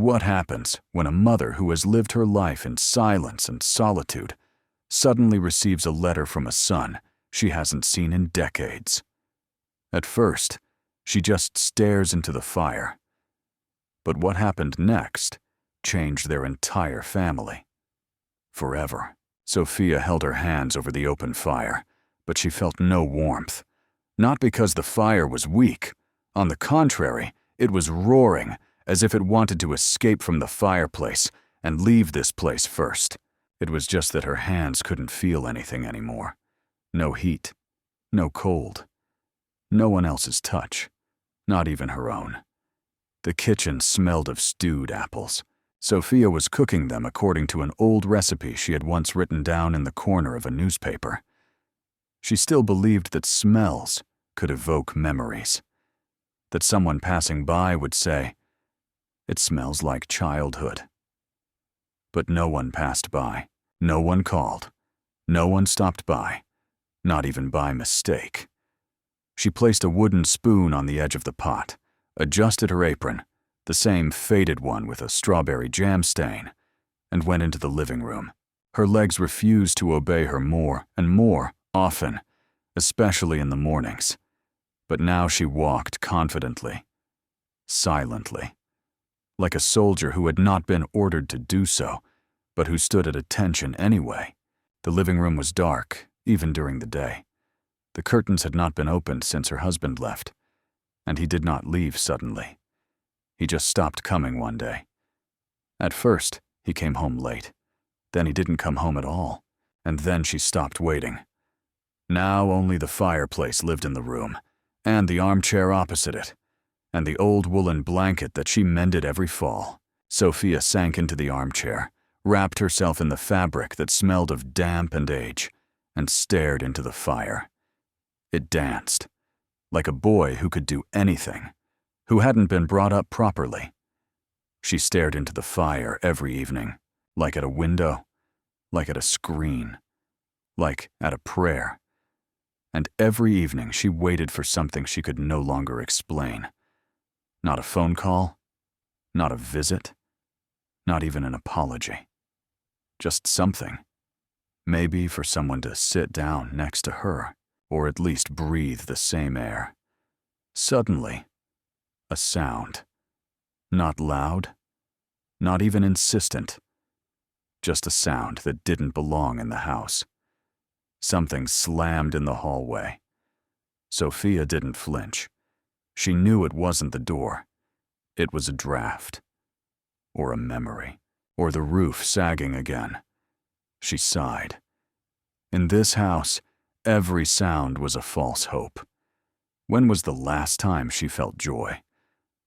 what happens when a mother who has lived her life in silence and solitude suddenly receives a letter from a son she hasn't seen in decades. At first, she just stares into the fire. But what happened next changed their entire family. Forever. Sophia held her hands over the open fire, but she felt no warmth. Not because the fire was weak. On the contrary, it was roaring, as if it wanted to escape from the fireplace and leave this place first. It was just that her hands couldn't feel anything anymore. No heat, no cold, no one else's touch, not even her own. The kitchen smelled of stewed apples. Sophia was cooking them according to an old recipe she had once written down in the corner of a newspaper. She still believed that smells could evoke memories. That someone passing by would say, "It smells like childhood." But no one passed by. No one called. No one stopped by. Not even by mistake. She placed a wooden spoon on the edge of the pot, adjusted her apron, the same faded one with a strawberry jam stain, and went into the living room. Her legs refused to obey her more and more often, especially in the mornings. But now she walked confidently, silently, like a soldier who had not been ordered to do so, but who stood at attention anyway. The living room was dark, even during the day. The curtains had not been opened since her husband left, and he did not leave suddenly. He just stopped coming one day. At first, he came home late. Then he didn't come home at all, and then she stopped waiting. Now only the fireplace lived in the room, and the armchair opposite it, and the old woolen blanket that she mended every fall. Sophia sank into the armchair, wrapped herself in the fabric that smelled of damp and age, and stared into the fire. It danced, like a boy who could do anything, who hadn't been brought up properly. She stared into the fire every evening, like at a window, like at a screen, like at a prayer. And every evening she waited for something she could no longer explain. Not a phone call, not a visit, not even an apology. Just something. Maybe for someone to sit down next to her, or at least breathe the same air. Suddenly, a sound. Not loud, not even insistent. Just a sound that didn't belong in the house. Something slammed in the hallway. Sophia didn't flinch. She knew it wasn't the door. It was a draft. Or a memory. Or the roof sagging again. She sighed. In this house, every sound was a false hope. When was the last time she felt joy?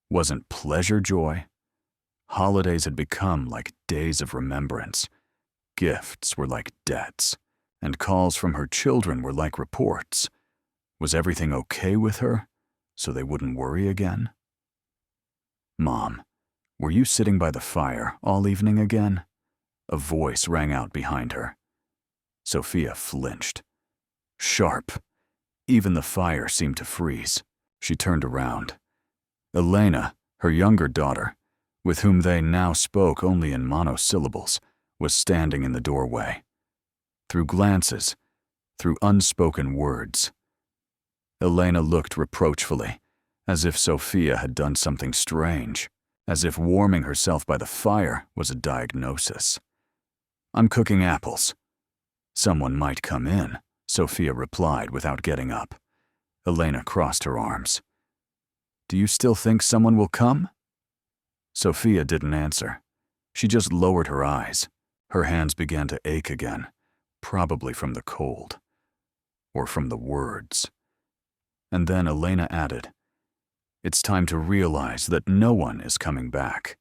Wasn't pleasure joy? Holidays had become like days of remembrance. Gifts were like debts, and calls from her children were like reports. Was everything okay with her, so they wouldn't worry again? "Mom, were you sitting by the fire all evening again?" A voice rang out behind her. Sophia flinched. Sharp. Even the fire seemed to freeze. She turned around. Elena, her younger daughter, with whom they now spoke only in monosyllables, was standing in the doorway. Through glances, through unspoken words. Elena looked reproachfully, as if Sophia had done something strange, as if warming herself by the fire was a diagnosis. "I'm cooking apples." "Someone might come in," Sophia replied without getting up. Elena crossed her arms. "Do you still think someone will come?" Sophia didn't answer. She just lowered her eyes. Her hands began to ache again, probably from the cold. Or from the words. And then Elena added, "It's time to realize that no one is coming back.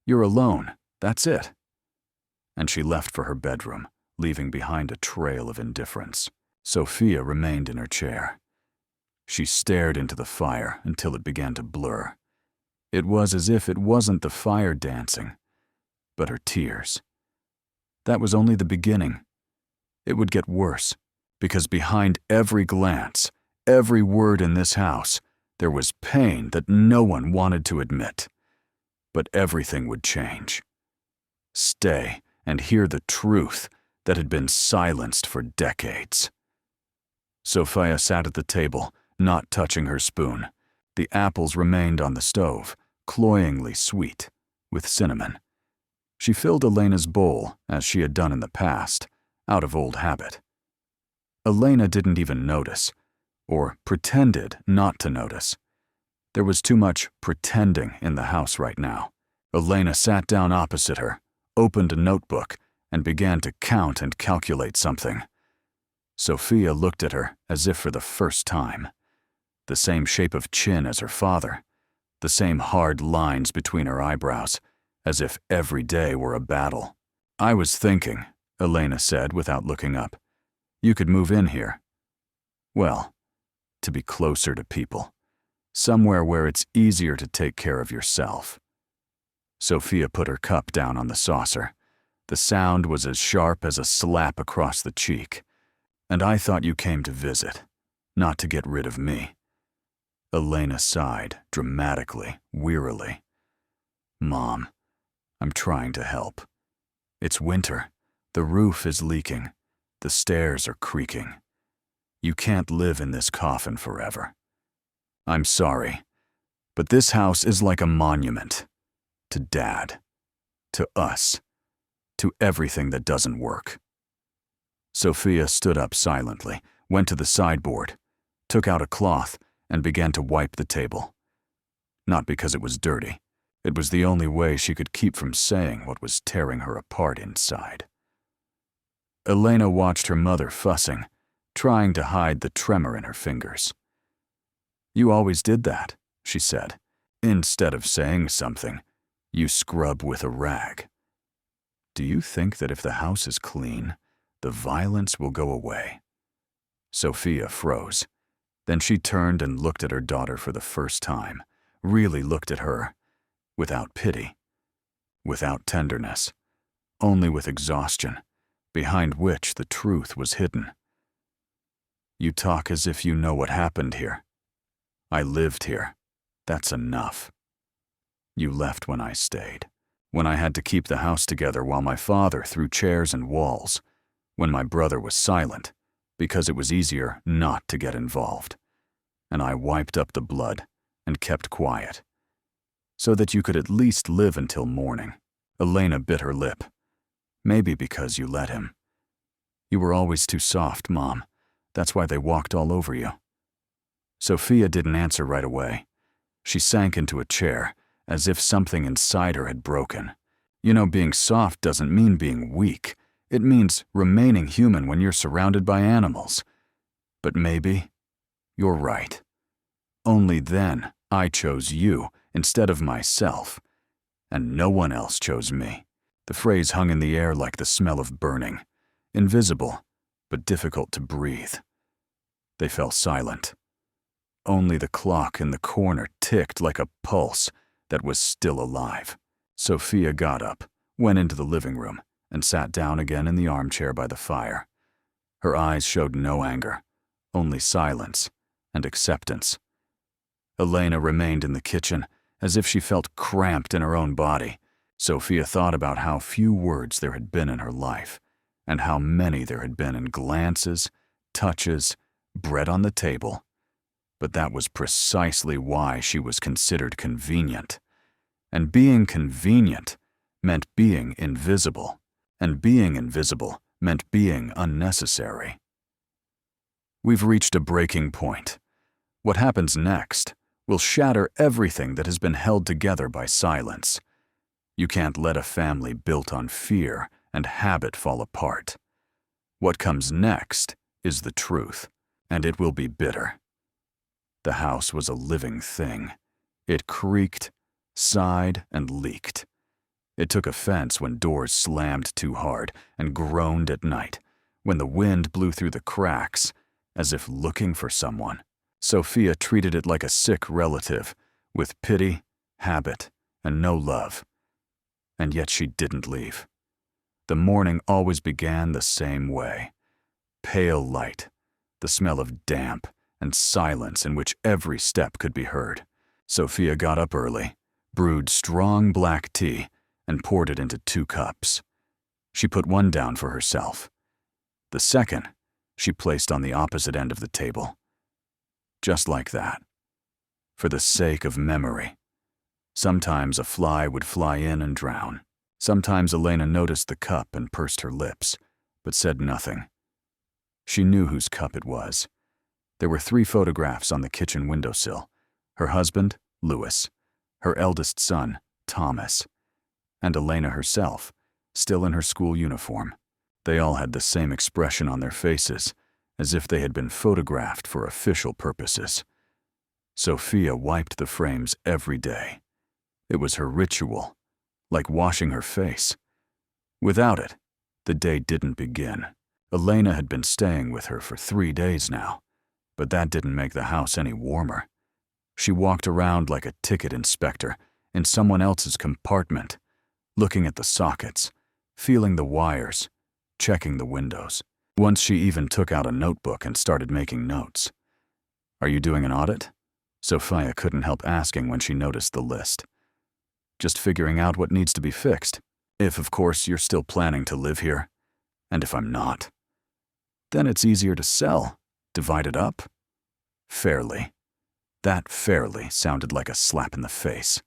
You're alone, that's it." And she left for her bedroom, leaving behind a trail of indifference. Sophia remained in her chair. She stared into the fire until it began to blur. It was as if it wasn't the fire dancing, but her tears. That was only the beginning. It would get worse, because behind every glance, every word in this house, there was pain that no one wanted to admit. but everything would change. Stay and hear the truth that had been silenced for decades. Sophia sat at the table, not touching her spoon. The apples remained on the stove, cloyingly sweet, with cinnamon. She filled Elena's bowl, as she had done in the past, out of old habit. Elena didn't even notice, or pretended not to notice. There was too much pretending in the house right now. Elena sat down opposite her, opened a notebook, and began to count and calculate something. Sophia looked at her as if for the first time. The same shape of chin as her father, the same hard lines between her eyebrows, as if every day were a battle. "I was thinking," Elena said without looking up, "you could move in here. Well, to be closer to people. Somewhere where it's easier to take care of yourself." Sophia put her cup down on the saucer. The sound was as sharp as a slap across the cheek. "And I thought you came to visit, not to get rid of me." Elena sighed, dramatically, wearily. "Mom, I'm trying to help. It's winter. The roof is leaking. The stairs are creaking. You can't live in this coffin forever. I'm sorry, but this house is like a monument. To Dad. To us. To everything that doesn't work." Sophia stood up silently, went to the sideboard, took out a cloth, and began to wipe the table. Not because it was dirty. It was the only way she could keep from saying what was tearing her apart inside. Elena watched her mother fussing, trying to hide the tremor in her fingers. "You always did that," she said. "Instead of saying something, you scrub with a rag. Do you think that if the house is clean, the violence will go away?" Sophia froze. Then she turned and looked at her daughter for the first time, really looked at her, without pity, without tenderness, only with exhaustion, behind which the truth was hidden. "You talk as if you know what happened here. I lived here. That's enough. You left when I stayed, when I had to keep the house together while my father threw chairs and walls, when my brother was silent, because it was easier not to get involved. And I wiped up the blood and kept quiet, so that you could at least live until morning." Elena bit her lip. "Maybe because you let him. You were always too soft, Mom. That's why they walked all over you." Sophia didn't answer right away. She sank into a chair, as if something inside her had broken. You know, being soft doesn't mean being weak. It means remaining human when you're surrounded by animals. But maybe you're right. Only then I chose you instead of myself, and no one else chose me. The phrase hung in the air like the smell of burning, invisible, but difficult to breathe. They fell silent. Only the clock in the corner ticked like a pulse that was still alive. Sophia got up, went into the living room, and sat down again in the armchair by the fire. Her eyes showed no anger, only silence and acceptance. Elena remained in the kitchen, as if she felt cramped in her own body. Sophia thought about how few words there had been in her life, and how many there had been in glances, touches, bread on the table. But that was precisely why she was considered convenient. And being convenient meant being invisible, and being invisible meant being unnecessary. We've reached a breaking point. What happens next will shatter everything that has been held together by silence. You can't let a family built on fear and habit fall apart. What comes next is the truth, and it will be bitter. The house was a living thing. It creaked, sighed, and leaked. It took offense when doors slammed too hard and groaned at night, when the wind blew through the cracks, as if looking for someone. Sophia treated it like a sick relative, with pity, habit, and no love. And yet she didn't leave. The morning always began the same way. Pale light, the smell of damp, and silence in which every step could be heard. Sophia got up early, brewed strong black tea, and poured it into 2 cups. She put one down for herself. The second, she placed on the opposite end of the table. Just like that. For the sake of memory. Sometimes a fly would fly in and drown. Sometimes Elena noticed the cup and pursed her lips, but said nothing. She knew whose cup it was. There were 3 photographs on the kitchen windowsill. Her husband, Louis, her eldest son, Thomas, and Elena herself, still in her school uniform. They all had the same expression on their faces, as if they had been photographed for official purposes. Sophia wiped the frames every day. It was her ritual, like washing her face. Without it, the day didn't begin. Elena had been staying with her for 3 days now, but that didn't make the house any warmer. She walked around like a ticket inspector in someone else's compartment, looking at the sockets, feeling the wires, checking the windows. Once she even took out a notebook and started making notes. "Are you doing an audit?" Sophia couldn't help asking when she noticed the list. "Just figuring out what needs to be fixed. If, of course, you're still planning to live here. And if I'm not. Then it's easier to sell. Divide it up. Fairly." That fairly sounded like a slap in the face.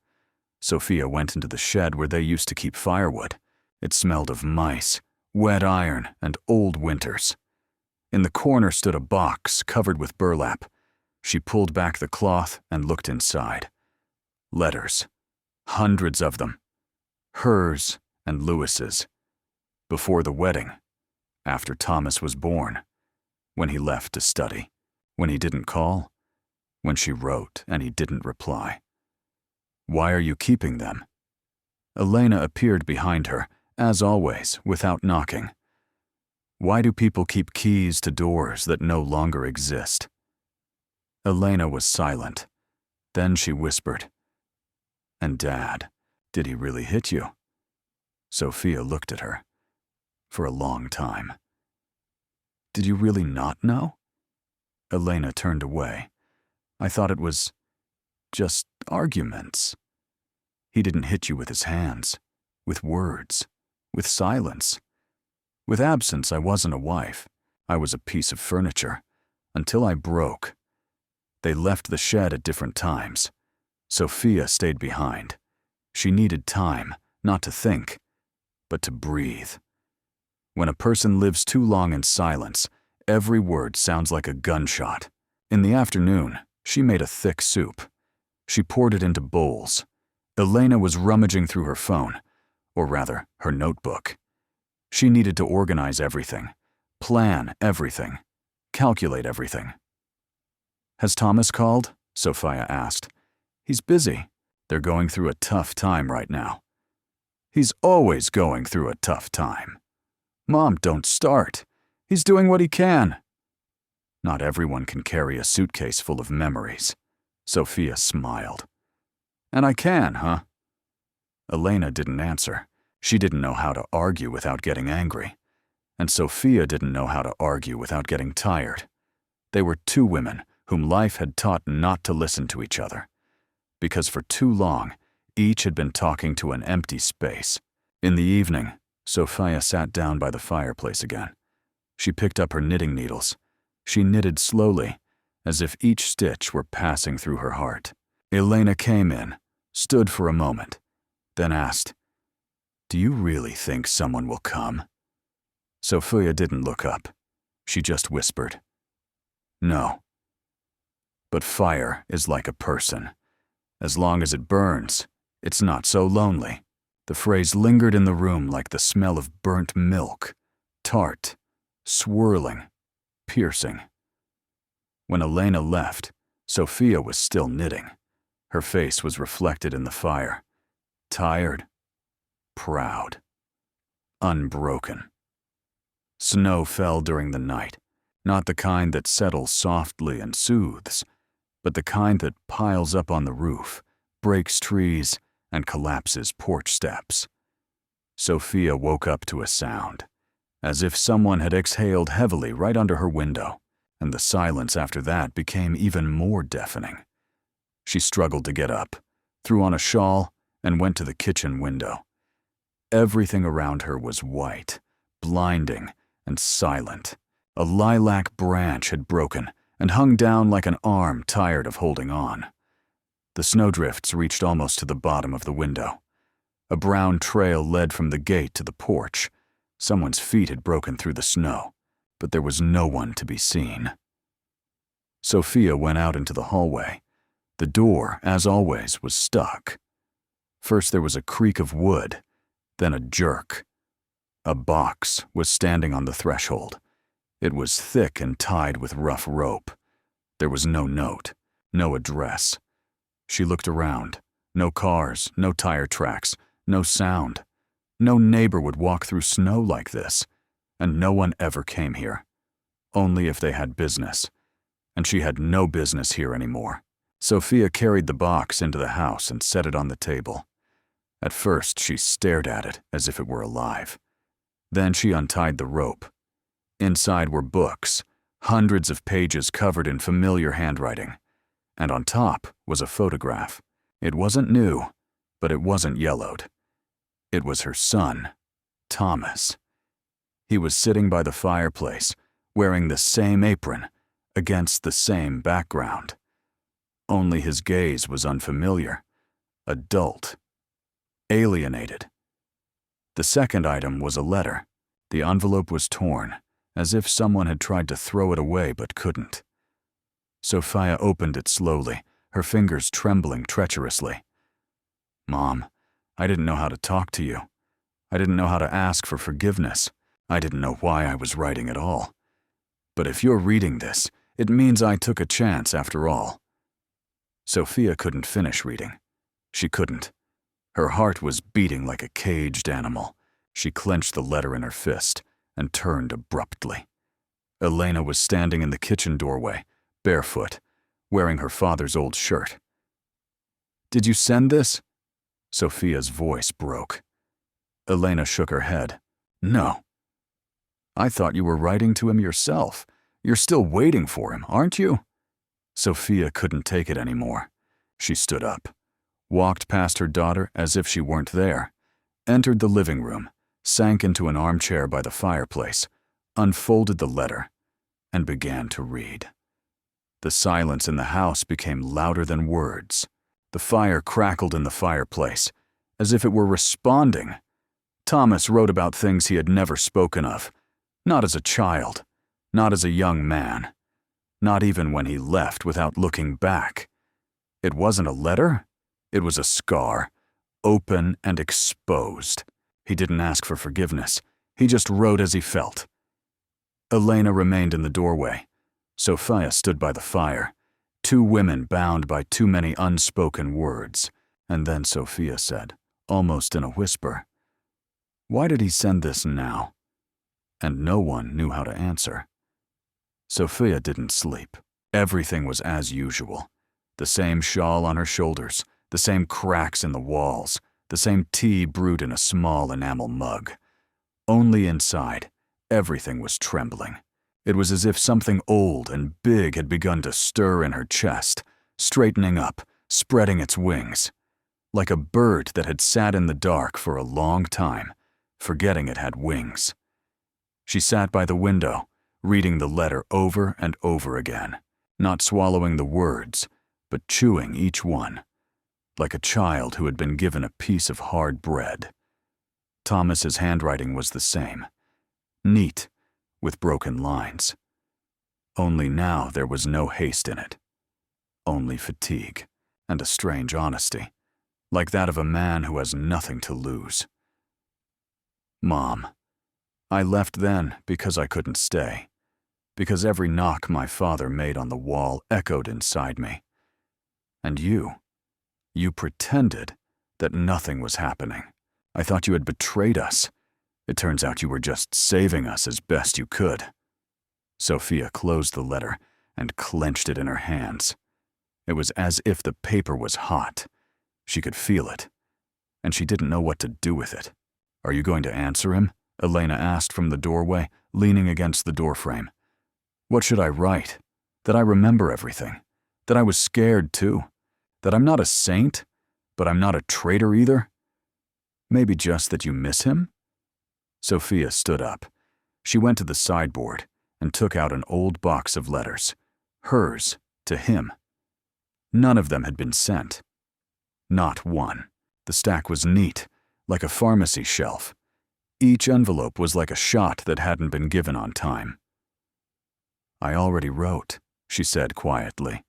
Sophia went into the shed where they used to keep firewood. It smelled of mice, wet iron, and old winters. In the corner stood a box covered with burlap. She pulled back the cloth and looked inside. Letters. Hundreds of them. Hers and Louis's. Before the wedding. After Thomas was born. When he left to study. When he didn't call. When she wrote and he didn't reply. "Why are you keeping them?" Elena appeared behind her, as always, without knocking. "Why do people keep keys to doors that no longer exist?" Elena was silent. Then she whispered, "And Dad, did he really hit you?" Sophia looked at her. For a long time. "Did you really not know?" Elena turned away. "I thought it was just arguments." "He didn't hit you with his hands, with words, with silence. With absence, I wasn't a wife. I was a piece of furniture, until I broke. They left the shed at different times. Sophia stayed behind. She needed time, not to think, but to breathe. When a person lives too long in silence, every word sounds like a gunshot. In the afternoon, she made a thick soup. She poured it into bowls. Elena was rummaging through her phone, or rather, her notebook. She needed to organize everything, plan everything, calculate everything. "Has Thomas called?" Sophia asked. "He's busy. They're going through a tough time right now." "He's always going through a tough time." "Mom, don't start. He's doing what he can." Not everyone can carry a suitcase full of memories. Sophia smiled. "And I can, huh?" Elena didn't answer. She didn't know how to argue without getting angry. And Sophia didn't know how to argue without getting tired. They were 2 women whom life had taught not to listen to each other. Because for too long, each had been talking to an empty space. In the evening, Sophia sat down by the fireplace again. She picked up her knitting needles. She knitted slowly, as if each stitch were passing through her heart. Elena came in, stood for a moment, then asked, "Do you really think someone will come?" Sophia didn't look up. She just whispered, "No." But fire is like a person. As long as it burns, it's not so lonely. The phrase lingered in the room like the smell of burnt milk, tart, swirling, piercing. When Elena left, Sophia was still knitting. Her face was reflected in the fire. Tired, proud, unbroken. Snow fell during the night, not the kind that settles softly and soothes, but the kind that piles up on the roof, breaks trees, and collapses porch steps. Sophia woke up to a sound, as if someone had exhaled heavily right under her window, and the silence after that became even more deafening. She struggled to get up, threw on a shawl, and went to the kitchen window. Everything around her was white, blinding, and silent. A lilac branch had broken and hung down like an arm tired of holding on. The snowdrifts reached almost to the bottom of the window. A brown trail led from the gate to the porch. Someone's feet had broken through the snow, but there was no one to be seen. Sophia went out into the hallway. The door, as always, was stuck. First there was a creak of wood, then a jerk. A box was standing on the threshold. It was thick and tied with rough rope. There was no note, no address. She looked around. No cars, no tire tracks, no sound. No neighbor would walk through snow like this, and no one ever came here. Only if they had business. And she had no business here anymore. Sophia carried the box into the house and set it on the table. At first, she stared at it as if it were alive. Then she untied the rope. Inside were books, hundreds of pages covered in familiar handwriting. And on top was a photograph. It wasn't new, but it wasn't yellowed. It was her son, Thomas. He was sitting by the fireplace, wearing the same apron, against the same background. Only his gaze was unfamiliar, adult, alienated. The second item was a letter. The envelope was torn, as if someone had tried to throw it away but couldn't. Sophia opened it slowly, her fingers trembling treacherously. "Mom, I didn't know how to talk to you. I didn't know how to ask for forgiveness. I didn't know why I was writing at all. But if you're reading this, it means I took a chance after all." Sophia couldn't finish reading. She couldn't. Her heart was beating like a caged animal. She clenched the letter in her fist and turned abruptly. Elena was standing in the kitchen doorway, barefoot, wearing her father's old shirt. "Did you send this?" Sophia's voice broke. Elena shook her head. "No." "I thought you were writing to him yourself. You're still waiting for him, aren't you?" Sophia couldn't take it anymore. She stood up, walked past her daughter as if she weren't there, entered the living room, sank into an armchair by the fireplace, unfolded the letter, and began to read. The silence in the house became louder than words. The fire crackled in the fireplace, as if it were responding. Thomas wrote about things he had never spoken of, not as a child, not as a young man, not even when he left without looking back. It wasn't a letter, it was a scar, open and exposed. He didn't ask for forgiveness, he just wrote as he felt. Elena remained in the doorway. Sophia stood by the fire, two women bound by too many unspoken words, and then Sophia said, almost in a whisper, "Why did he send this now?" And no one knew how to answer. Sophia didn't sleep. Everything was as usual. The same shawl on her shoulders, the same cracks in the walls, the same tea brewed in a small enamel mug. Only inside, everything was trembling. It was as if something old and big had begun to stir in her chest, straightening up, spreading its wings. Like a bird that had sat in the dark for a long time, forgetting it had wings. She sat by the window, reading the letter over and over again, not swallowing the words, but chewing each one, like a child who had been given a piece of hard bread. Thomas's handwriting was the same, neat, with broken lines. Only now there was no haste in it, only fatigue and a strange honesty, like that of a man who has nothing to lose. "Mom, I left then because I couldn't stay, because every knock my father made on the wall echoed inside me. And you pretended that nothing was happening. I thought you had betrayed us. It turns out you were just saving us as best you could." Sophia closed the letter and clenched it in her hands. It was as if the paper was hot. She could feel it, and she didn't know what to do with it. "Are you going to answer him?" Elena asked from the doorway, leaning against the doorframe. "What should I write? That I remember everything? That I was scared too? That I'm not a saint? But I'm not a traitor either? Maybe just that you miss him? Sophia stood up. She went to the sideboard and took out an old box of letters. Hers, to him. None of them had been sent. Not one. The stack was neat, like a pharmacy shelf. Each envelope was like a shot that hadn't been given on time. I already wrote, she said quietly.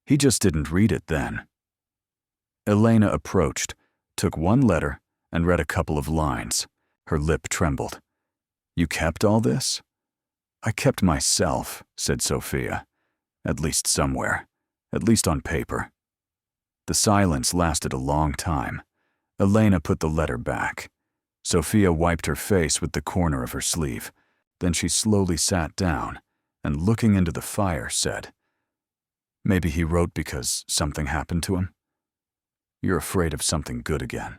He just didn't read it then. Elena approached, took one letter, and read a couple of lines. Her lip trembled. You kept all this? I kept myself, said Sophia. At least somewhere. At least on paper. The silence lasted a long time. Elena put the letter back. Sophia wiped her face with the corner of her sleeve. Then she slowly sat down and, looking into the fire, said, Maybe he wrote because something happened to him? You're afraid of something good again.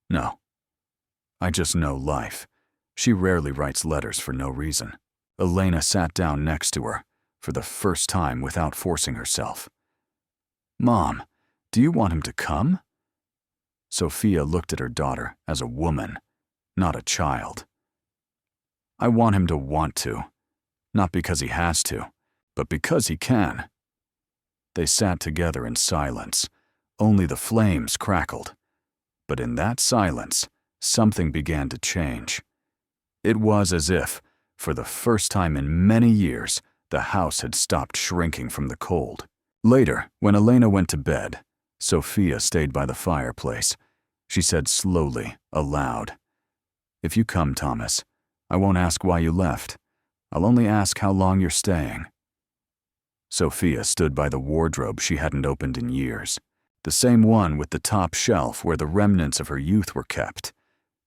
No. I just know life. She rarely writes letters for no reason. Elena sat down next to her, for the first time without forcing herself. Mom, do you want him to come? Sophia looked at her daughter as a woman, not a child. I want him to want to, not because he has to, but because he can. They sat together in silence. Only the flames crackled. But in that silence, something began to change. It was as if, for the first time in many years, the house had stopped shrinking from the cold. Later, when Elena went to bed, Sophia stayed by the fireplace. She said slowly, aloud, If you come, Thomas, I won't ask why you left. I'll only ask how long you're staying. Sophia stood by the wardrobe she hadn't opened in years, the same one with the top shelf where the remnants of her youth were kept,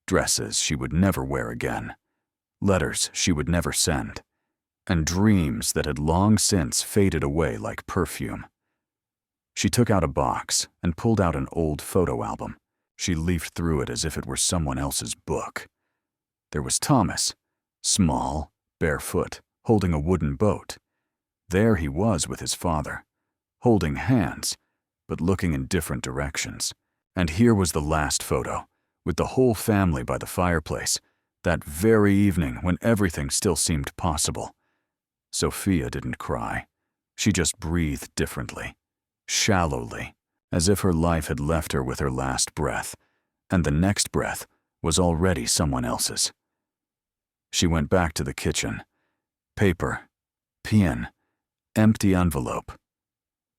dresses she would never wear again, letters she would never send, and dreams that had long since faded away like perfume. She took out a box and pulled out an old photo album. She leafed through it as if it were someone else's book. There was Thomas, small, barefoot, holding a wooden boat. There he was with his father, holding hands, but looking in different directions. And here was the last photo, with the whole family by the fireplace, that very evening when everything still seemed possible. Sophia didn't cry. She just breathed differently, shallowly, as if her life had left her with her last breath, and the next breath was already someone else's. She went back to the kitchen. Paper, pen, empty envelope.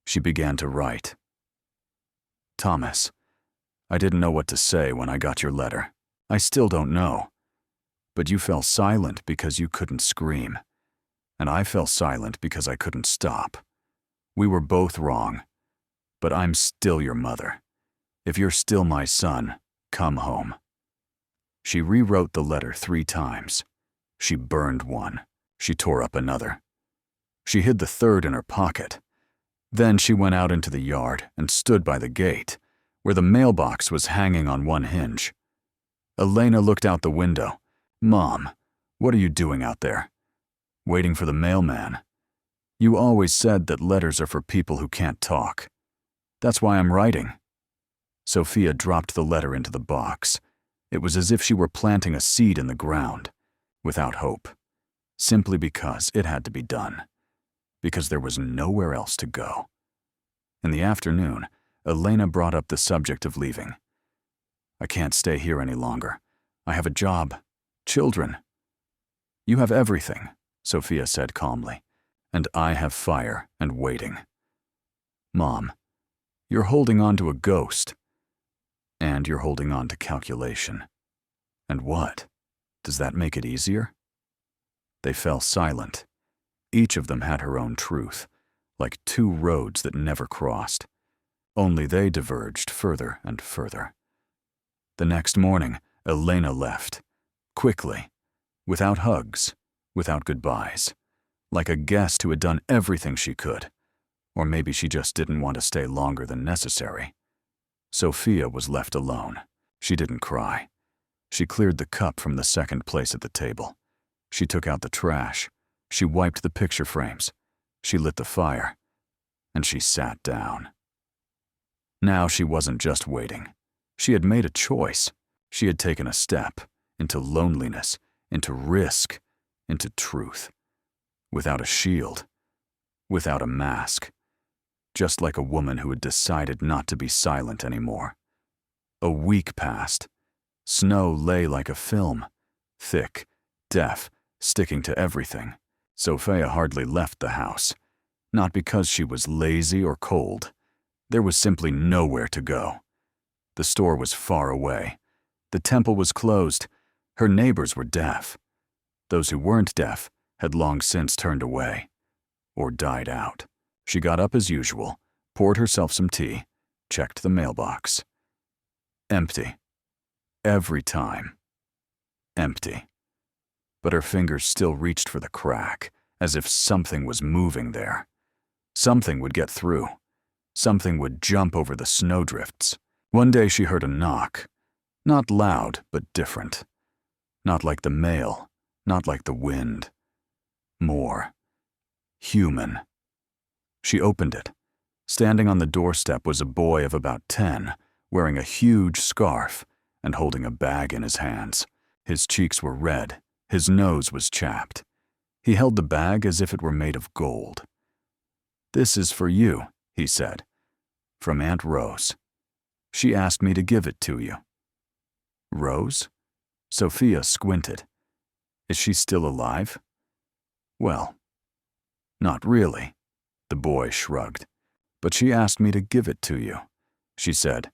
She began to write. Thomas, I didn't know what to say when I got your letter. I still don't know. But you fell silent because you couldn't scream. And I fell silent because I couldn't stop. We were both wrong. But I'm still your mother. If you're still my son, come home. She rewrote the letter 3 times. She burned one. She tore up another. She hid the third in her pocket. Then she went out into the yard and stood by the gate, where the mailbox was hanging on one hinge. Elena looked out the window. Mom, what are you doing out there? Waiting for the mailman. You always said that letters are for people who can't talk. That's why I'm writing. Sophia dropped the letter into the box. It was as if she were planting a seed in the ground, without hope, simply because it had to be done, because there was nowhere else to go. In the afternoon, Elena brought up the subject of leaving. I can't stay here any longer. I have a job, children. You have everything, Sophia said calmly, and I have fire and waiting. Mom, you're holding on to a ghost. And you're holding on to calculation. And what? Does that make it easier? They fell silent. Each of them had her own truth, like 2 roads that never crossed. Only they diverged further and further. The next morning, Elena left. Quickly. Without hugs. Without goodbyes. Like a guest who had done everything she could. Or maybe she just didn't want to stay longer than necessary. Sophia was left alone. She didn't cry. She cleared the cup from the second place at the table. She took out the trash. She wiped the picture frames. She lit the fire. And she sat down. Now she wasn't just waiting. She had made a choice. She had taken a step into loneliness, into risk, into truth. Without a shield, without a mask. Just like a woman who had decided not to be silent anymore. A week passed. Snow lay like a film, thick, deaf, sticking to everything. Sophia hardly left the house. Not because she was lazy or cold. There was simply nowhere to go. The store was far away. The temple was closed. Her neighbors were deaf. Those who weren't deaf had long since turned away, or died out. She got up as usual, poured herself some tea, checked the mailbox. Empty. Every time. Empty. But her fingers still reached for the crack, as if something was moving there. Something would get through. Something would jump over the snowdrifts. One day she heard a knock. Not loud, but different. Not like the mail, not like the wind. More. Human. She opened it. Standing on the doorstep was a boy of about 10, wearing a huge scarf and holding a bag in his hands. His cheeks were red. His nose was chapped. He held the bag as if it were made of gold. "This is for you," he said. "From Aunt Rose. She asked me to give it to you." Rose? Sophia squinted. Is she still alive? Well, not really. The boy shrugged. But she asked me to give it to you, she said.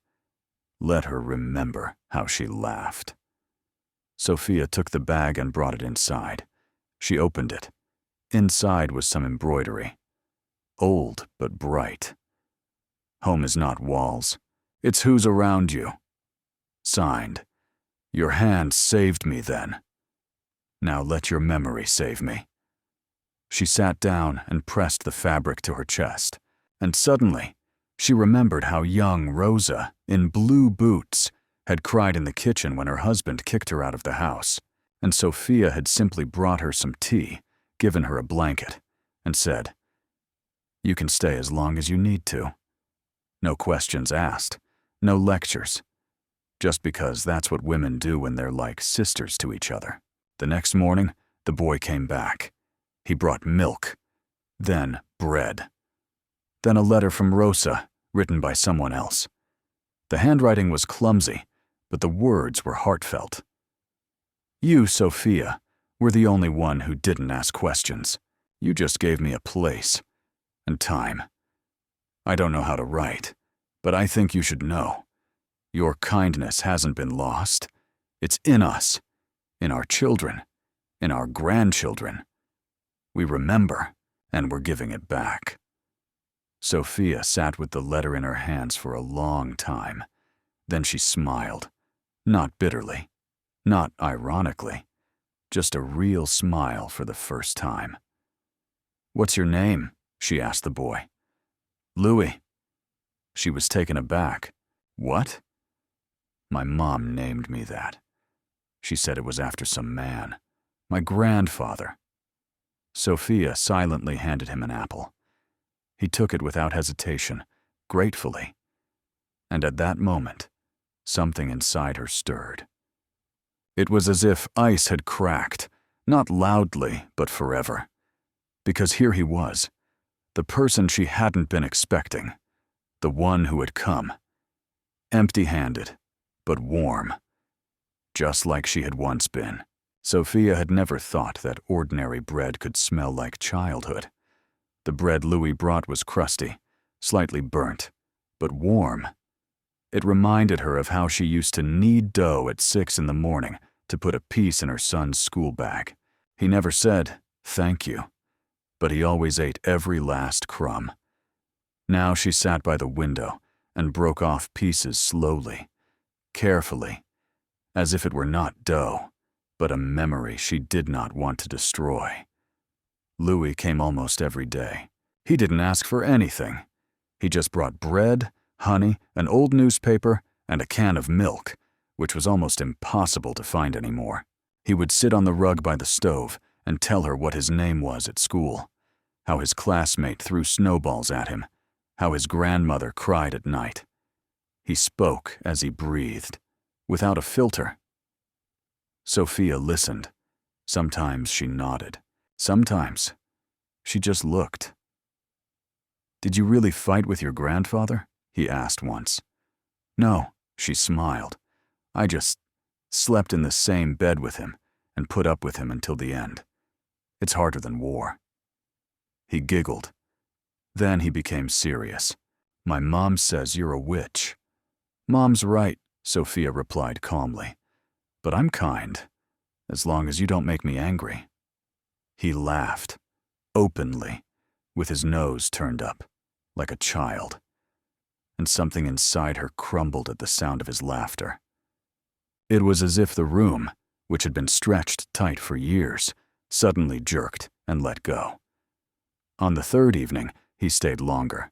Let her remember how she laughed. Sophia took the bag and brought it inside. She opened it. Inside was some embroidery. Old but bright. Home is not walls. It's who's around you. Signed. Your hand saved me then. Now let your memory save me. She sat down and pressed the fabric to her chest, and suddenly she remembered how young Rosa, in blue boots, had cried in the kitchen when her husband kicked her out of the house, and Sophia had simply brought her some tea, given her a blanket, and said, "You can stay as long as you need to." No questions asked, no lectures, just because that's what women do when they're like sisters to each other. The next morning, the boy came back. He brought milk, then bread, then a letter from Rosa, written by someone else. The handwriting was clumsy, but the words were heartfelt. You, Sophia, were the only one who didn't ask questions. You just gave me a place and time. I don't know how to write, but I think you should know. Your kindness hasn't been lost. It's in us, in our children, in our grandchildren. We remember, and we're giving it back. Sophia sat with the letter in her hands for a long time. Then she smiled, not bitterly, not ironically, just a real smile for the first time. What's your name? She asked the boy. Louis. She was taken aback. What? My mom named me that. She said it was after some man. My grandfather. Sophia silently handed him an apple. He took it without hesitation, gratefully. And at that moment, something inside her stirred. It was as if ice had cracked, not loudly, but forever. Because here he was, the person she hadn't been expecting, the one who had come, empty-handed, but warm, just like she had once been. Sophia had never thought that ordinary bread could smell like childhood. The bread Louis brought was crusty, slightly burnt, but warm. It reminded her of how she used to knead dough at 6 in the morning to put a piece in her son's school bag. He never said, "Thank you," but he always ate every last crumb. Now she sat by the window and broke off pieces slowly, carefully, as if it were not dough, but a memory she did not want to destroy. Louis came almost every day. He didn't ask for anything. He just brought bread, honey, an old newspaper, and a can of milk, which was almost impossible to find anymore. He would sit on the rug by the stove and tell her what his name was at school, how his classmate threw snowballs at him, how his grandmother cried at night. He spoke as he breathed, without a filter. Sophia listened. Sometimes she nodded. Sometimes she just looked. "Did you really fight with your grandfather?" he asked once. "No," she smiled. "I just slept in the same bed with him and put up with him until the end. It's harder than war." He giggled. Then he became serious. "My mom says you're a witch." "Mom's right," Sophia replied calmly. "But I'm kind, as long as you don't make me angry." He laughed, openly, with his nose turned up, like a child. And something inside her crumbled at the sound of his laughter. It was as if the room, which had been stretched tight for years, suddenly jerked and let go. On the third evening, he stayed longer.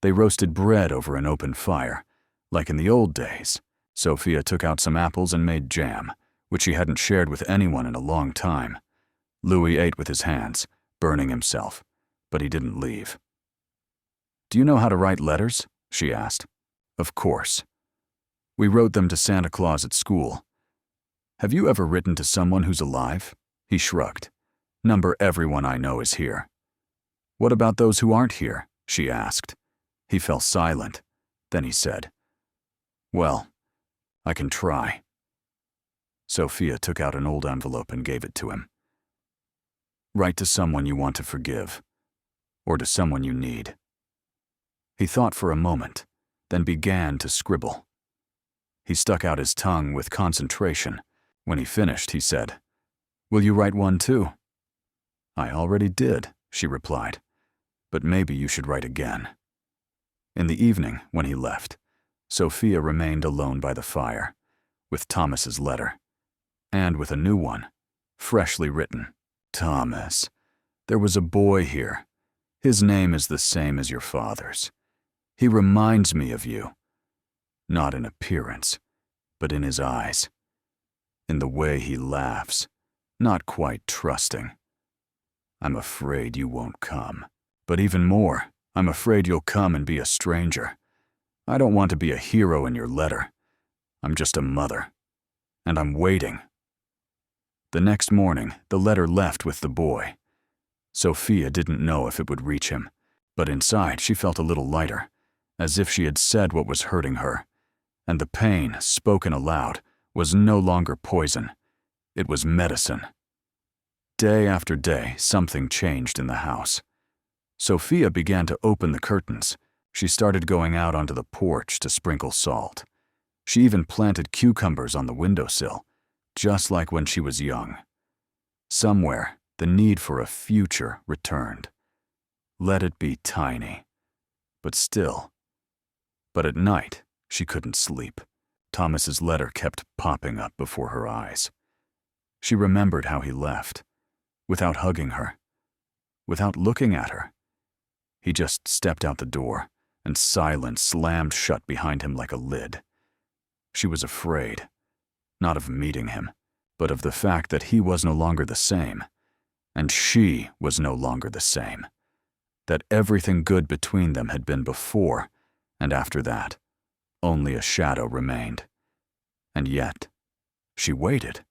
They roasted bread over an open fire, like in the old days. Sophia took out some apples and made jam, which she hadn't shared with anyone in a long time. Louis ate with his hands, burning himself, but he didn't leave. "Do you know how to write letters?" she asked. "Of course. We wrote them to Santa Claus at school." "Have you ever written to someone who's alive?" He shrugged. "Number everyone I know is here." "What about those who aren't here?" she asked. He fell silent. Then he said, "Well, I can try." Sophia took out an old envelope and gave it to him. "Write to someone you want to forgive, or to someone you need." He thought for a moment, then began to scribble. He stuck out his tongue with concentration. When he finished, he said, "Will you write one too?" "I already did," she replied, "but maybe you should write again." In the evening, when he left, Sophia remained alone by the fire, with Thomas's letter, and with a new one, freshly written. "Thomas, there was a boy here. His name is the same as your father's. He reminds me of you, not in appearance, but in his eyes, in the way he laughs, not quite trusting. I'm afraid you won't come, but even more, I'm afraid you'll come and be a stranger. I don't want to be a hero in your letter. I'm just a mother, and I'm waiting." The next morning, the letter left with the boy. Sophia didn't know if it would reach him, but inside she felt a little lighter, as if she had said what was hurting her, and the pain, spoken aloud, was no longer poison. It was medicine. Day after day, something changed in the house. Sophia began to open the curtains. She started going out onto the porch to sprinkle salt. She even planted cucumbers on the windowsill, just like when she was young. Somewhere, the need for a future returned. Let it be tiny, but still. But at night, she couldn't sleep. Thomas's letter kept popping up before her eyes. She remembered how he left, without hugging her, without looking at her. He just stepped out the door, and silence slammed shut behind him like a lid. She was afraid, not of meeting him, but of the fact that he was no longer the same, and she was no longer the same, that everything good between them had been before, and after that, only a shadow remained. And yet, she waited.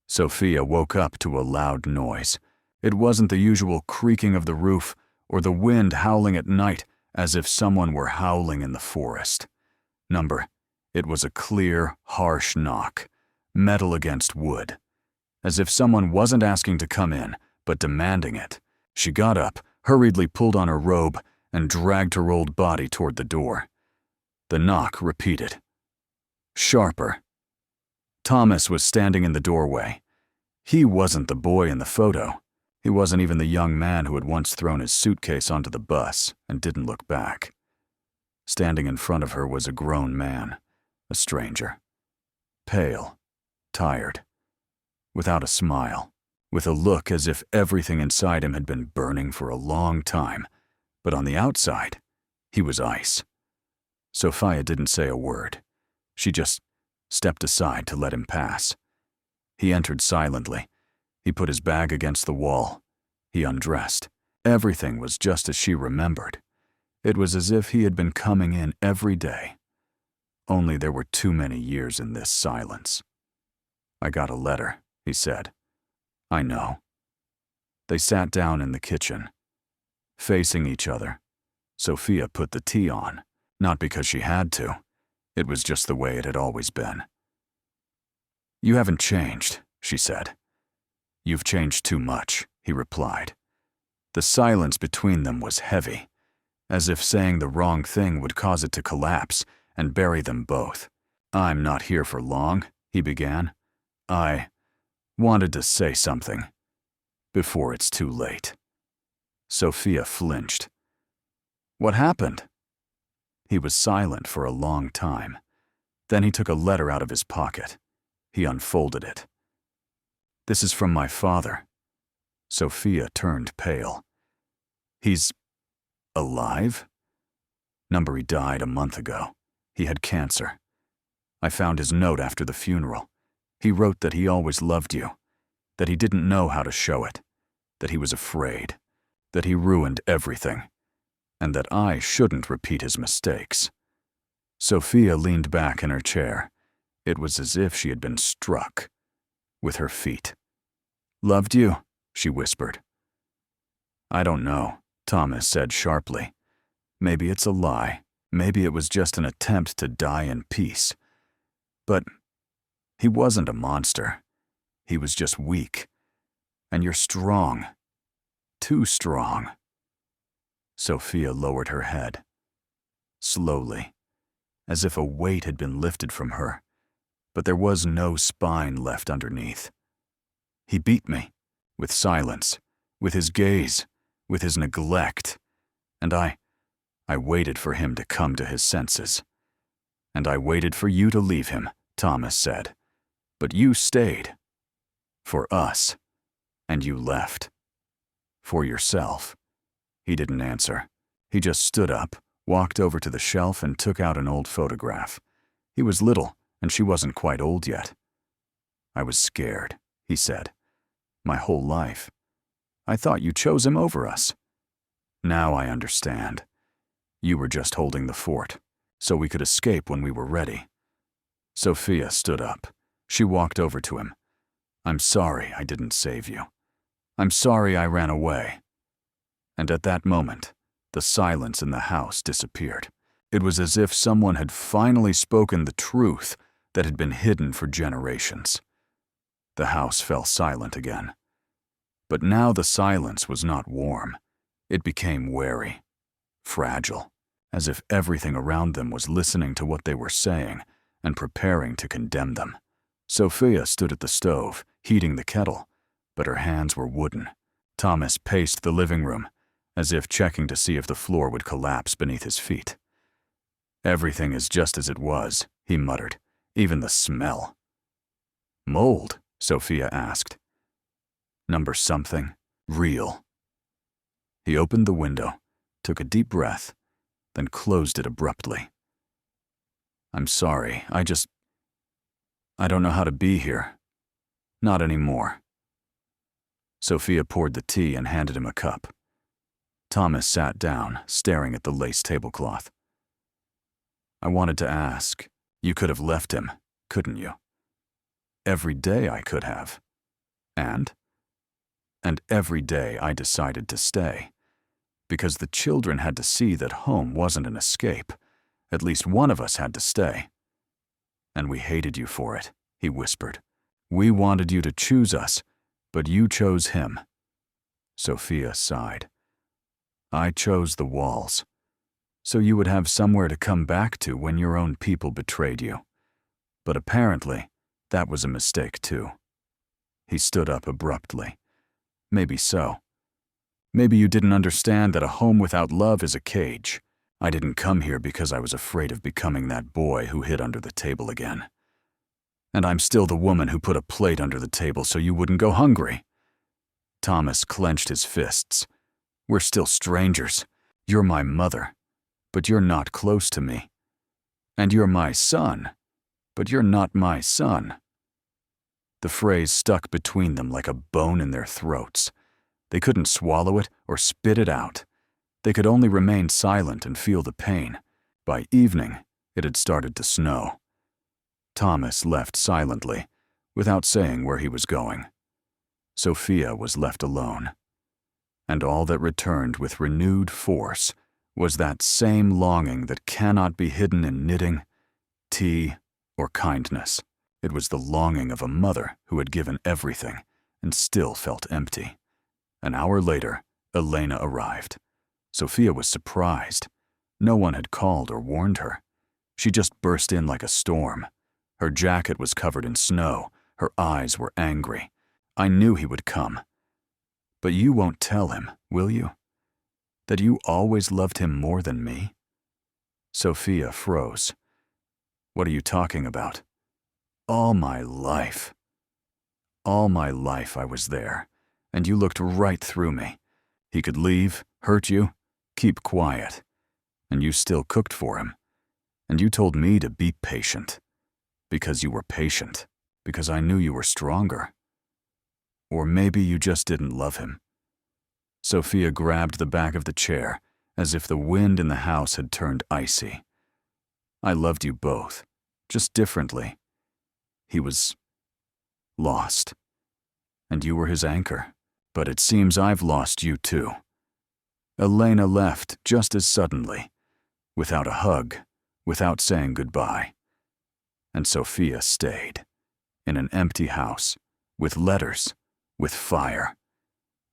Sophia woke up to a loud noise. It wasn't the usual creaking of the roof or the wind howling at night as if someone were howling in the forest. It was a clear, harsh knock, metal against wood, as if someone wasn't asking to come in, but demanding it. She got up, hurriedly pulled on her robe, and dragged her old body toward the door. The knock repeated. Sharper. Thomas was standing in the doorway. He wasn't the boy in the photo. He wasn't even the young man who had once thrown his suitcase onto the bus and didn't look back. Standing in front of her was a grown man, a stranger. Pale, tired, without a smile, with a look as if everything inside him had been burning for a long time, but on the outside, he was ice. Sophia didn't say a word. She just stepped aside to let him pass. He entered silently. He put his bag against the wall. He undressed. Everything was just as she remembered. It was as if he had been coming in every day. Only there were too many years in this silence. "I got a letter," he said. "I know." They sat down in the kitchen, facing each other. Sophia put the tea on, not because she had to. It was just the way it had always been. "You haven't changed," she said. "You've changed too much," he replied. The silence between them was heavy, as if saying the wrong thing would cause it to collapse and bury them both. "I'm not here for long," he began. "I wanted to say something before it's too late." Sophia flinched. "What happened?" He was silent for a long time. Then he took a letter out of his pocket. He unfolded it. "This is from my father." Sophia turned pale. "He's alive?" "Number, he died a month ago. He had cancer. I found his note after the funeral. He wrote that he always loved you, that he didn't know how to show it, that he was afraid, that he ruined everything, and that I shouldn't repeat his mistakes." Sophia leaned back in her chair. It was as if she had been struck with her feet. "Loved you?" she whispered. "I don't know," Thomas said sharply. "Maybe it's a lie. Maybe it was just an attempt to die in peace. But he wasn't a monster. He was just weak. And you're strong. Too strong." Sophia lowered her head. Slowly, as if a weight had been lifted from her, but there was no spine left underneath. "He beat me, with silence, with his gaze, with his neglect, and I waited for him to come to his senses. And I waited for you to leave him," Thomas said. "But you stayed. For us. And you left. For yourself." He didn't answer. He just stood up, walked over to the shelf and took out an old photograph. He was little, and she wasn't quite old yet. "I was scared," he said. "My whole life. I thought you chose him over us. Now I understand. You were just holding the fort, so we could escape when we were ready." Sophia stood up. She walked over to him. "I'm sorry I didn't save you. I'm sorry I ran away." And at that moment, the silence in the house disappeared. It was as if someone had finally spoken the truth that had been hidden for generations. The house fell silent again. But now the silence was not warm. It became wary, fragile, as if everything around them was listening to what they were saying and preparing to condemn them. Sophia stood at the stove, heating the kettle, but her hands were wooden. Thomas paced the living room, as if checking to see if the floor would collapse beneath his feet. "Everything is just as it was," he muttered, "even the smell." "Mold?" Sophia asked. "Number something. Real." He opened the window, took a deep breath, then closed it abruptly. "I'm sorry, I don't know how to be here. Not anymore." Sophia poured the tea and handed him a cup. Thomas sat down, staring at the lace tablecloth. "I wanted to ask, you could have left him, couldn't you? Every day I could have. And every day I decided to stay. Because the children had to see that home wasn't an escape. At least one of us had to stay. And we hated you for it," he whispered. "We wanted you to choose us, but you chose him." Sophia sighed. "I chose the walls, so you would have somewhere to come back to when your own people betrayed you. But apparently, that was a mistake too." He stood up abruptly. "Maybe so. Maybe you didn't understand that a home without love is a cage. I didn't come here because I was afraid of becoming that boy who hid under the table again. And I'm still the woman who put a plate under the table so you wouldn't go hungry." Thomas clenched his fists. "We're still strangers. You're my mother, but you're not close to me. And you're my son, but you're not my son." The phrase stuck between them like a bone in their throats. They couldn't swallow it or spit it out. They could only remain silent and feel the pain. By evening, It had started to snow. Thomas left silently, without saying where he was going. Sophia was left alone. And all that returned with renewed force was that same longing that cannot be hidden in knitting, tea, or kindness. It was the longing of a mother who had given everything and still felt empty. An hour later, Elena arrived. Sophia was surprised. No one had called or warned her. She just burst in like a storm. Her jacket was covered in snow. Her eyes were angry. I knew he would come. But you won't tell him, will you? That you always loved him more than me? Sophia froze. What are you talking about? All my life. All my life I was there, and you looked right through me. He could leave, hurt you, keep quiet. And you still cooked for him. And you told me to be patient. Because you were patient. Because I knew you were stronger. Or maybe you just didn't love him. Sophia grabbed the back of the chair, as if the wind in the house had turned icy. I loved you both, just differently. He was lost, and you were his anchor. But it seems I've lost you too. Elena left just as suddenly, without a hug, without saying goodbye. And Sophia stayed, in an empty house, with letters, with fire,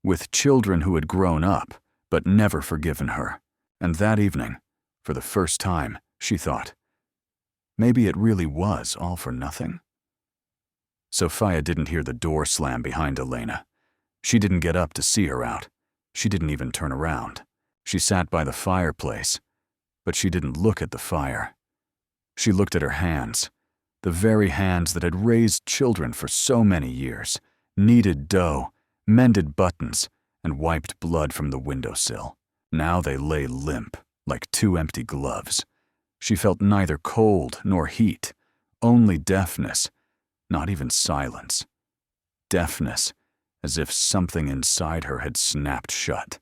with children who had grown up but never forgiven her. And that evening, for the first time, she thought, maybe it really was all for nothing. Sophia didn't hear the door slam behind Elena. She didn't get up to see her out. She didn't even turn around. She sat by the fireplace, but she didn't look at the fire. She looked at her hands, the very hands that had raised children for so many years, kneaded dough, mended buttons, and wiped blood from the windowsill. Now they lay limp, like two empty gloves. She felt neither cold nor heat, only deafness, not even silence. Deafness, as if something inside her had snapped shut,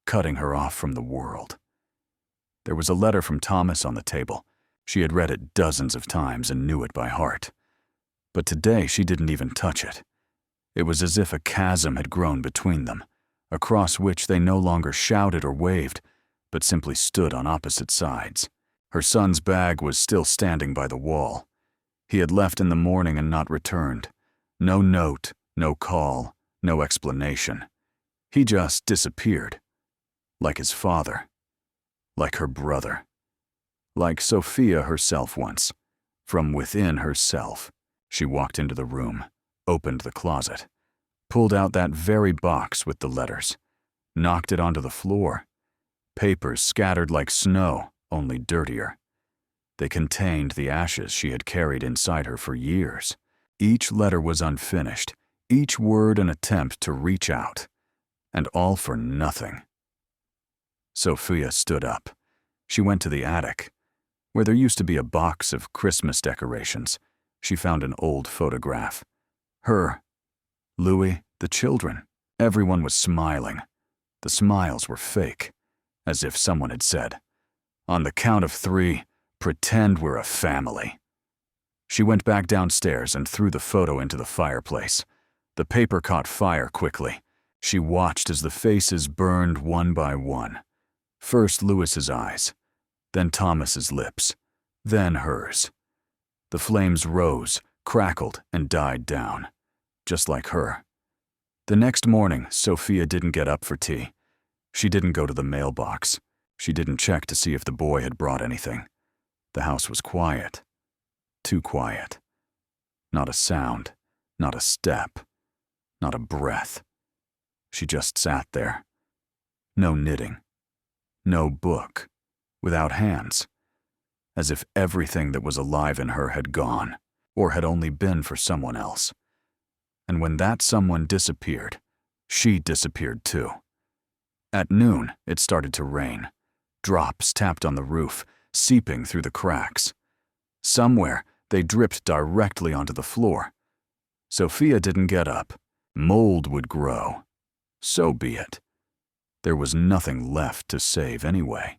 cutting her off from the world. There was a letter from Thomas on the table. She had read it dozens of times and knew it by heart. But today she didn't even touch it. It was as if a chasm had grown between them, across which they no longer shouted or waved, but simply stood on opposite sides. Her son's bag was still standing by the wall. He had left in the morning and not returned. No note, no call, no explanation. He just disappeared. Like his father. Like her brother. Like Sophia herself once. From within herself, she walked into the room, opened the closet, pulled out that very box with the letters, knocked it onto the floor. Papers scattered like snow, only dirtier. They contained the ashes she had carried inside her for years. Each letter was unfinished, each word an attempt to reach out, and all for nothing. Sophia stood up. She went to the attic. Where there used to be a box of Christmas decorations, she found an old photograph. Her, Louis, the children. Everyone was smiling. The smiles were fake, as if someone had said, "On the count of 3, pretend we're a family." She went back downstairs and threw the photo into the fireplace. The paper caught fire quickly. She watched as the faces burned one by one. First Louis's eyes, then Thomas's lips, then hers. The flames rose, crackled, and died down, just like her. The next morning, Sophia didn't get up for tea. She didn't go to the mailbox. She didn't check to see if the boy had brought anything. The house was quiet. Too quiet. Not a sound, not a step, not a breath. She just sat there. No knitting. No book. Without hands. As if everything that was alive in her had gone, or had only been for someone else. And when that someone disappeared, she disappeared too. At noon, it started to rain. Drops tapped on the roof, seeping through the cracks. Somewhere, they dripped directly onto the floor. Sophia didn't get up. Mold would grow. So be it. There was nothing left to save anyway.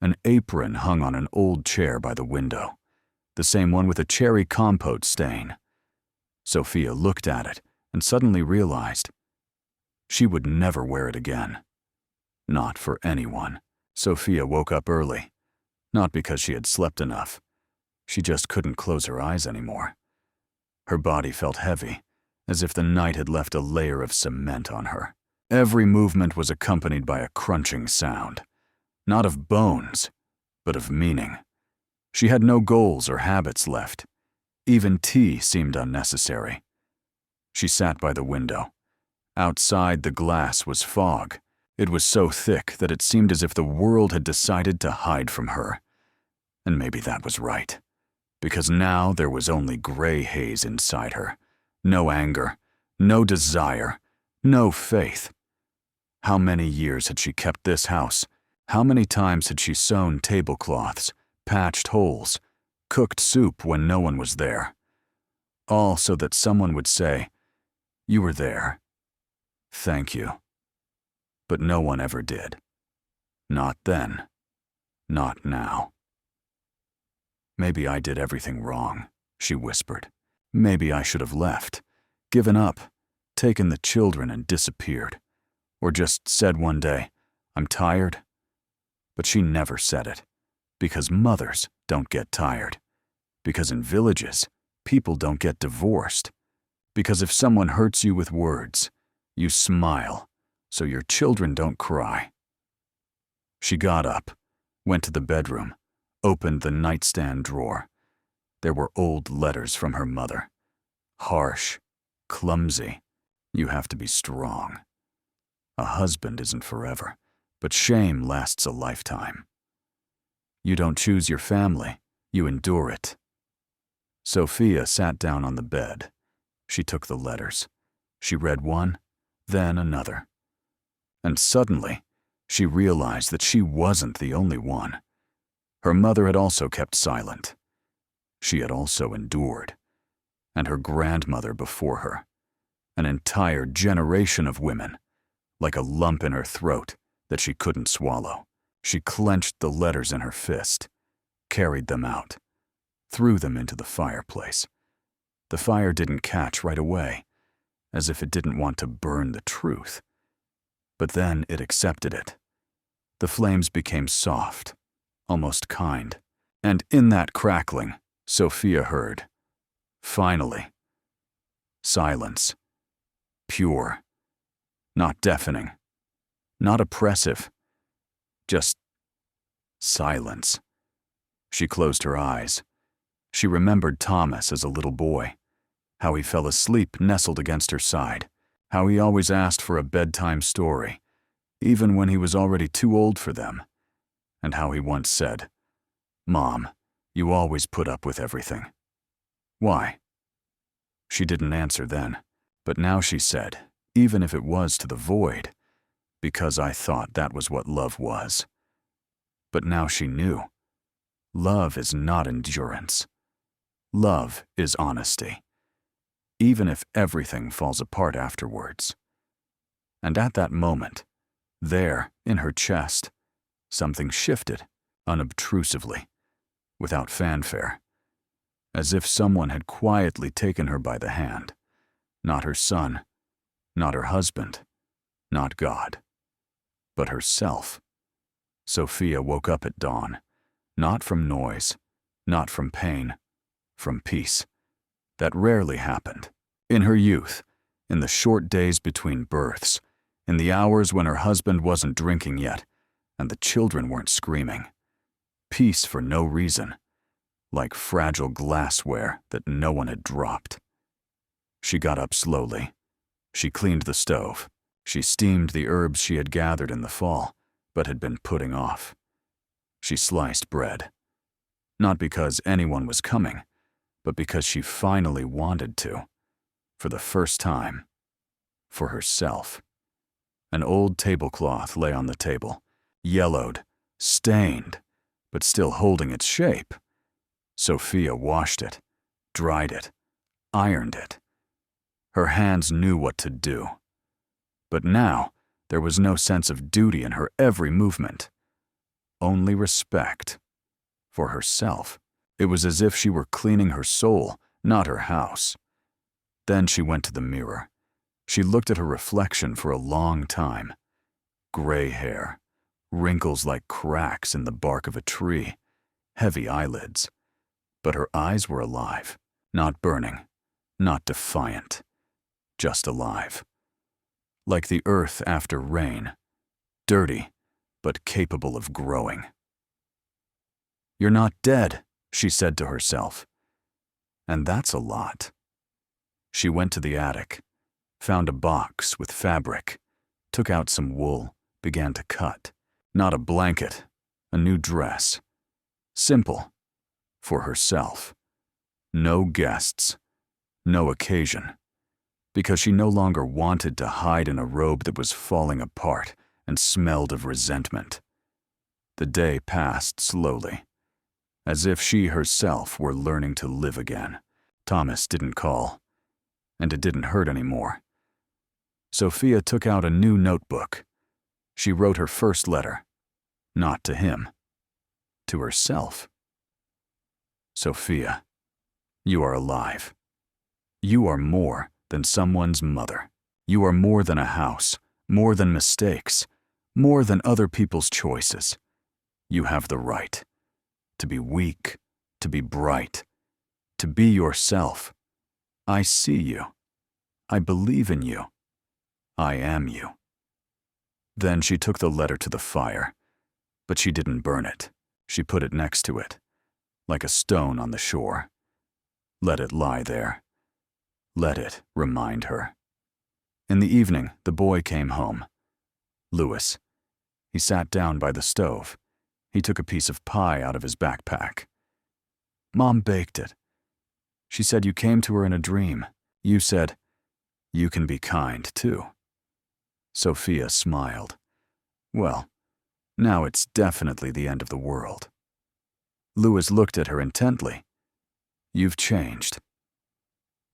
An apron hung on an old chair by the window, the same one with a cherry compote stain. Sophia looked at it and suddenly realized she would never wear it again. Not for anyone. Sophia woke up early, not because she had slept enough. She just couldn't close her eyes anymore. Her body felt heavy, as if the night had left a layer of cement on her. Every movement was accompanied by a crunching sound, not of bones, but of meaning. She had no goals or habits left. Even tea seemed unnecessary. She sat by the window. Outside, the glass was fog. It was so thick that it seemed as if the world had decided to hide from her. And maybe that was right, because now there was only gray haze inside her. No anger, no desire, no faith. How many years had she kept this house? How many times had she sewn tablecloths, patched holes, cooked soup when no one was there? All so that someone would say, "You were there. Thank you." But no one ever did. Not then. Not now. "Maybe I did everything wrong," she whispered. "Maybe I should have left, given up, taken the children and disappeared. Or just said one day, 'I'm tired.' But she never said it, because mothers don't get tired. Because in villages, people don't get divorced. Because if someone hurts you with words, you smile, so your children don't cry." She got up, went to the bedroom, opened the nightstand drawer. There were old letters from her mother. Harsh, clumsy. You have to be strong. A husband isn't forever, but shame lasts a lifetime. You don't choose your family, you endure it. Sophia sat down on the bed. She took the letters. She read one, then another. And suddenly, she realized that she wasn't the only one. Her mother had also kept silent. She had also endured. And her grandmother before her. An entire generation of women, like a lump in her throat that she couldn't swallow. She clenched the letters in her fist, carried them out, threw them into the fireplace. The fire didn't catch right away, as if it didn't want to burn the truth. But then it accepted it. The flames became soft, almost kind, and in that crackling, Sophia heard, finally, silence. Pure, not deafening, not oppressive, just silence. She closed her eyes. She remembered Thomas as a little boy, how he fell asleep nestled against her side, how he always asked for a bedtime story, even when he was already too old for them, and how he once said, "Mom, you always put up with everything." Why? She didn't answer then, but now she said, even if it was to the void, because I thought that was what love was. But now she knew. Love is not endurance. Love is honesty, even if everything falls apart afterwards. And at that moment, there, in her chest, something shifted, unobtrusively, without fanfare, as if someone had quietly taken her by the hand. Not her son, not her husband, not God, but herself. Sophia woke up at dawn, not from noise, not from pain, from peace. That rarely happened. In her youth, in the short days between births, in the hours when her husband wasn't drinking yet, and the children weren't screaming. Peace for no reason, like fragile glassware that no one had dropped. She got up slowly. She cleaned the stove. She steamed the herbs she had gathered in the fall, but had been putting off. She sliced bread. Not because anyone was coming, but because she finally wanted to. For the first time. For herself. An old tablecloth lay on the table, yellowed, stained, but still holding its shape. Sophia washed it, dried it, ironed it. Her hands knew what to do. But now, there was no sense of duty in her every movement. only respect. For herself. It was as if she were cleaning her soul, not her house. Then she went to the mirror. She looked at her reflection for a long time. Gray hair, wrinkles like cracks in the bark of a tree, heavy eyelids. But her eyes were alive, not burning, not defiant, just alive. Like the earth after rain, dirty, but capable of growing. "You're not dead," she said to herself. And that's a lot. She went to the attic, found a box with fabric, took out some wool, began to cut. Not a blanket, a new dress. Simple. For herself. No guests. No occasion. Because she no longer wanted to hide in a robe that was falling apart and smelled of resentment. The day passed slowly, as if she herself were learning to live again. Thomas didn't call, and it didn't hurt anymore. Sophia took out a new notebook. She wrote her first letter, not to him, to herself. Sophia, you are alive. You are more than someone's mother. You are more than a house, more than mistakes, more than other people's choices. You have the right to be weak, to be bright, to be yourself. I see you. I believe in you. I am you. Then she took the letter to the fire, but she didn't burn it. She put it next to it, like a stone on the shore. Let it lie there. Let it remind her. In the evening, the boy came home. Louis. He sat down by the stove. He took a piece of pie out of his backpack. Mom baked it. She said you came to her in a dream. You said, "You can be kind, too." Sophia smiled. Well, now it's definitely the end of the world. Louis looked at her intently. You've changed.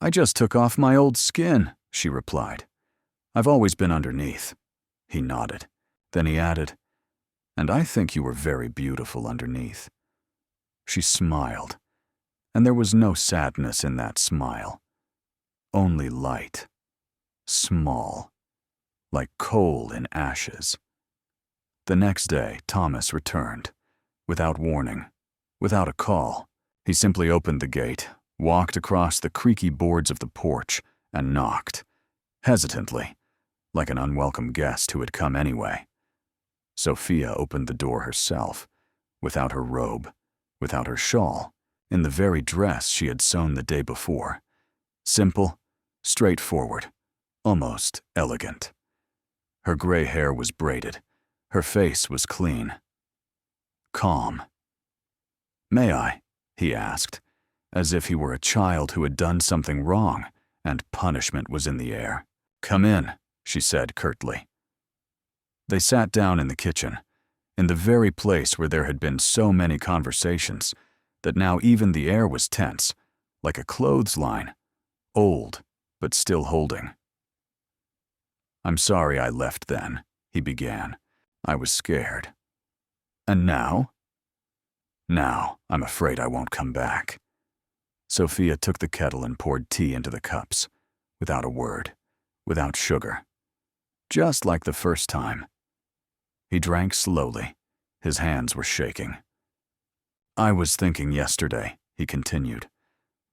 I just took off my old skin, she replied. I've always been underneath. He nodded. Then he added, and I think you were very beautiful underneath. She smiled, and there was no sadness in that smile. Only light. Small. Like coal in ashes. The next day, Thomas returned. Without warning. Without a call. He simply opened the gate, walked across the creaky boards of the porch, and knocked. Hesitantly. Like an unwelcome guest who had come anyway. Sophia opened the door herself, without her robe, without her shawl, in the very dress she had sewn the day before. Simple, straightforward, almost elegant. Her gray hair was braided. Her face was clean. Calm. May I? He asked, as if he were a child who had done something wrong and punishment was in the air. Come in, she said curtly. They sat down in the kitchen, in the very place where there had been so many conversations that now even the air was tense, like a clothesline, old but still holding. I'm sorry I left then, he began. I was scared. And now? Now, I'm afraid I won't come back. Sophia took the kettle and poured tea into the cups, without a word, without sugar. Just like the first time. He drank slowly. His hands were shaking. I was thinking yesterday, he continued,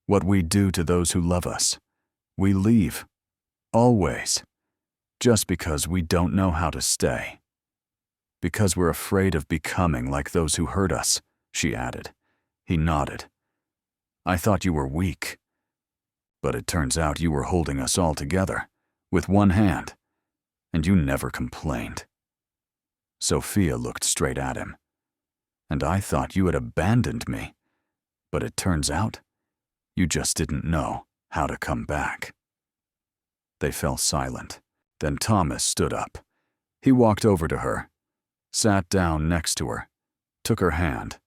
what we do to those who love us. We leave. Always. Just because we don't know how to stay. Because we're afraid of becoming like those who hurt us, she added. He nodded. I thought you were weak. But it turns out you were holding us all together, with one hand. And you never complained. Sophia looked straight at him. And I thought you had abandoned me. But it turns out, you just didn't know how to come back. They fell silent. Then Thomas stood up. He walked over to her, sat down next to her, took her hand,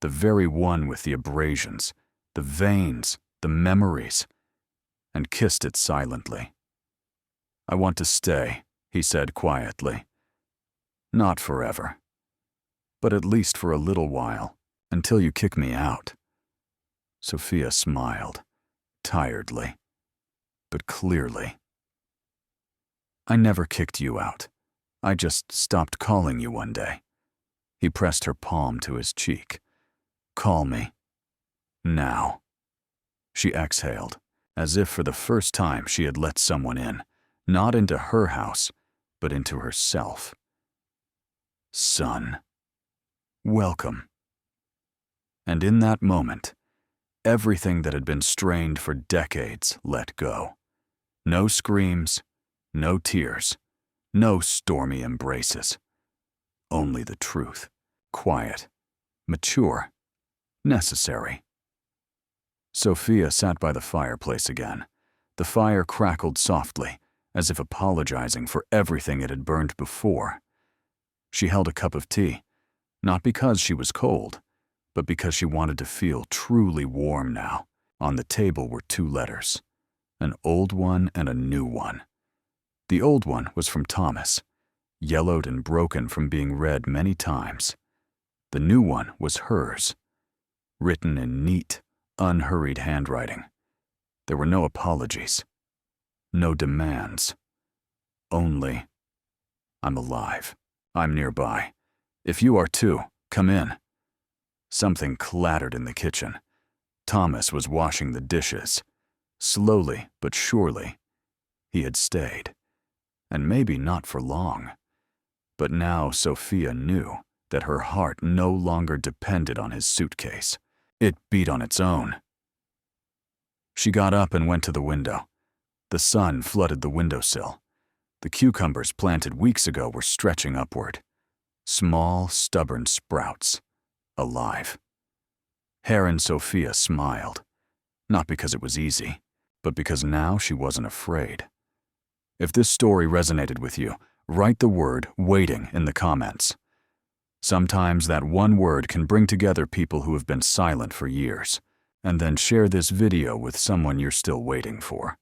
the very one with the abrasions, the veins, the memories, and kissed it silently. I want to stay, he said quietly. Not forever. but at least for a little while, until you kick me out." Sophia smiled, tiredly, but clearly. "I never kicked you out. I just stopped calling you one day." He pressed her palm to his cheek. "Call me. Now." She exhaled, as if for the first time she had let someone in, not into her house, but into herself. "Son. Welcome." And in that moment, everything that had been strained for decades let go. No screams, no tears, no stormy embraces. Only the truth, quiet, mature, necessary. Sophia sat by the fireplace again. The fire crackled softly, as if apologizing for everything it had burned before. She held a cup of tea, not because she was cold, but because she wanted to feel truly warm now. On the table were 2 letters, an old one and a new one. The old one was from Thomas, yellowed and broken from being read many times. The new one was hers, written in neat, unhurried handwriting. There were no apologies, no demands. Only, "I'm alive. I'm nearby. If you are too, come in." Something clattered in the kitchen. Thomas was washing the dishes. Slowly but surely, he had stayed. And maybe not for long. But now Sophia knew that her heart no longer depended on his suitcase. It beat on its own. She got up and went to the window. The sun flooded the windowsill. The cucumbers planted weeks ago were stretching upward. Small, stubborn sprouts. Alive. Hare and Sophia smiled. Not because it was easy, but because now she wasn't afraid. If this story resonated with you, write the word "waiting" in the comments. Sometimes that one word can bring together people who have been silent for years, and then share this video with someone you're still waiting for.